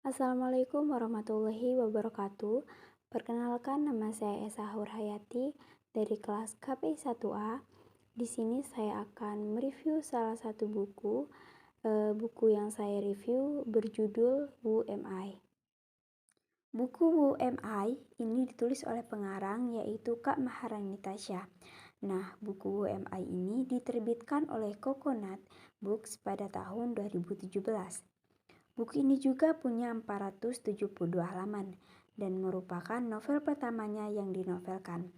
Assalamualaikum warahmatullahi wabarakatuh. Perkenalkan, nama saya Esa Hurhayati dari kelas KPI 1A. Di sini saya akan mereview salah satu buku. Buku yang saya review berjudul Wu Am I. Buku Wu Am I ini ditulis oleh pengarang yaitu Kak Maharani Tasya. Nah, buku Wu Am I ini diterbitkan oleh Coconut Books pada tahun 2017. Buku ini juga punya 472 halaman dan merupakan novel pertamanya yang dinovelkan.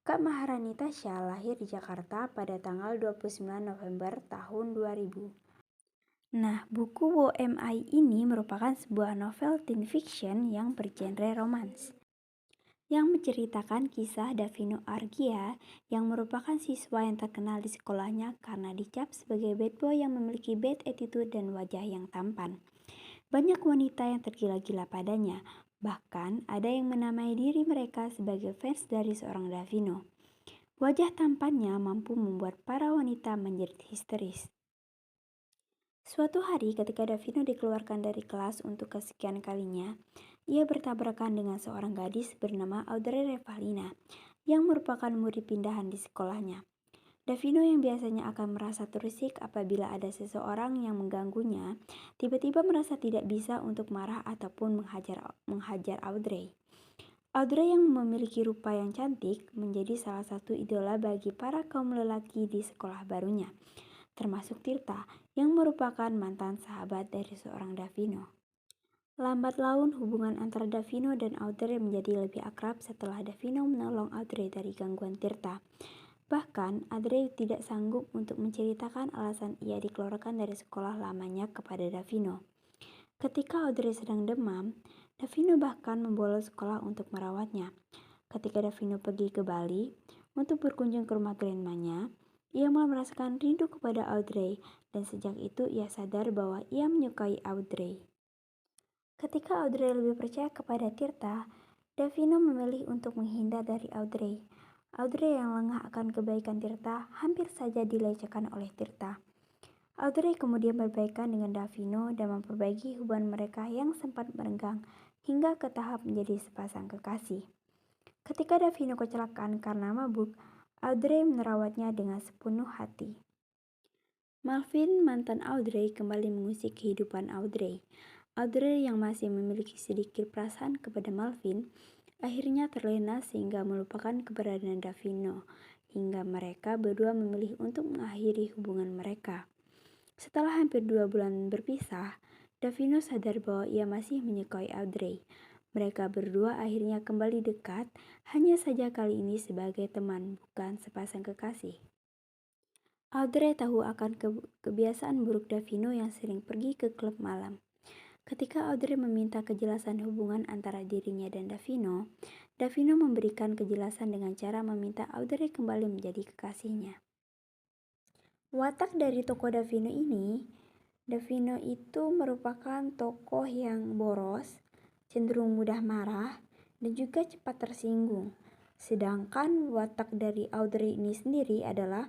Kak Maharani Tasya lahir di Jakarta pada tanggal 29 November tahun 2000. Nah, buku Wo Am I ini merupakan sebuah novel teen fiction yang bergenre romans, yang menceritakan kisah Davino Argia yang merupakan siswa yang terkenal di sekolahnya karena dicap sebagai bad boy yang memiliki bad attitude dan wajah yang tampan. Banyak wanita yang tergila-gila padanya, bahkan ada yang menamai diri mereka sebagai fans dari seorang Davino. Wajah tampannya mampu membuat para wanita menjadi histeris. Suatu hari ketika Davino dikeluarkan dari kelas untuk kesekian kalinya, ia bertabrakan dengan seorang gadis bernama Audrey Revalina yang merupakan murid pindahan di sekolahnya. Davino yang biasanya akan merasa terusik apabila ada seseorang yang mengganggunya, tiba-tiba merasa tidak bisa untuk marah ataupun menghajar Audrey. Audrey yang memiliki rupa yang cantik menjadi salah satu idola bagi para kaum lelaki di sekolah barunya, termasuk Tirta yang merupakan mantan sahabat dari seorang Davino. Lambat laun hubungan antara Davino dan Audrey menjadi lebih akrab setelah Davino menolong Audrey dari gangguan Tirta. Bahkan, Audrey tidak sanggup untuk menceritakan alasan ia dikeluarkan dari sekolah lamanya kepada Davino. Ketika Audrey sedang demam, Davino bahkan membolos sekolah untuk merawatnya. Ketika Davino pergi ke Bali untuk berkunjung ke rumah grandmanya, ia mulai merasakan rindu kepada Audrey dan sejak itu ia sadar bahwa ia menyukai Audrey. Ketika Audrey lebih percaya kepada Tirta, Davino memilih untuk menghindar dari Audrey. Audrey yang lengah akan kebaikan Tirta hampir saja dilecehkan oleh Tirta. Audrey kemudian berbaikan dengan Davino dan memperbaiki hubungan mereka yang sempat merenggang hingga ke tahap menjadi sepasang kekasih. Ketika Davino kecelakaan karena mabuk, Audrey merawatnya dengan sepenuh hati. Malvin, mantan Audrey, kembali mengusik kehidupan Audrey. Audrey yang masih memiliki sedikit perasaan kepada Malvin, akhirnya terlena sehingga melupakan keberadaan Davino, hingga mereka berdua memilih untuk mengakhiri hubungan mereka. Setelah hampir 2 bulan berpisah, Davino sadar bahwa ia masih menyukai Audrey. Mereka berdua akhirnya kembali dekat, hanya saja kali ini sebagai teman, bukan sepasang kekasih. Audrey tahu akan kebiasaan buruk Davino yang sering pergi ke klub malam. Ketika Audrey meminta kejelasan hubungan antara dirinya dan Davino, Davino memberikan kejelasan dengan cara meminta Audrey kembali menjadi kekasihnya. Watak dari tokoh Davino ini, Davino itu merupakan tokoh yang boros, cenderung mudah marah, dan juga cepat tersinggung. Sedangkan watak dari Audrey ini sendiri adalah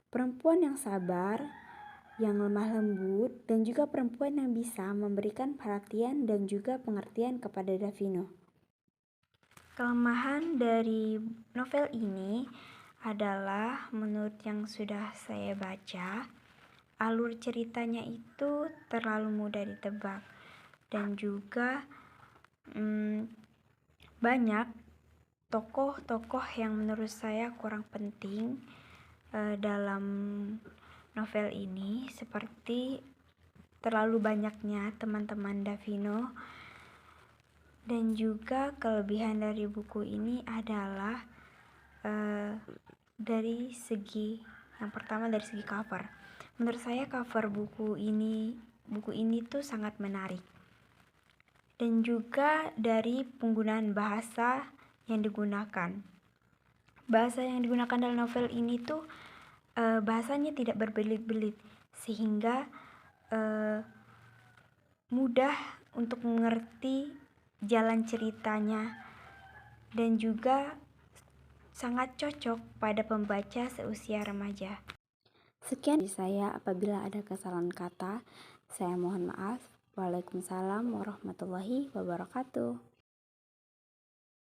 perempuan yang sabar, yang lemah lembut, dan juga perempuan yang bisa memberikan perhatian dan juga pengertian kepada Davino. Kelemahan dari novel ini adalah menurut yang sudah saya baca, alur ceritanya itu terlalu mudah ditebak dan juga banyak tokoh-tokoh yang menurut saya kurang penting dalam novel ini, seperti terlalu banyaknya teman-teman Davino. Dan juga kelebihan dari buku ini adalah dari segi yang pertama dari segi cover. Menurut saya cover buku ini tuh sangat menarik. Dan juga dari penggunaan bahasa yang digunakan. Bahasa yang digunakan dalam novel ini tuh bahasanya tidak berbelit-belit sehingga mudah untuk mengerti jalan ceritanya dan juga sangat cocok pada pembaca seusia remaja. Sekian dari saya, apabila ada kesalahan kata, saya mohon maaf. Waalaikumsalam warahmatullahi wabarakatuh.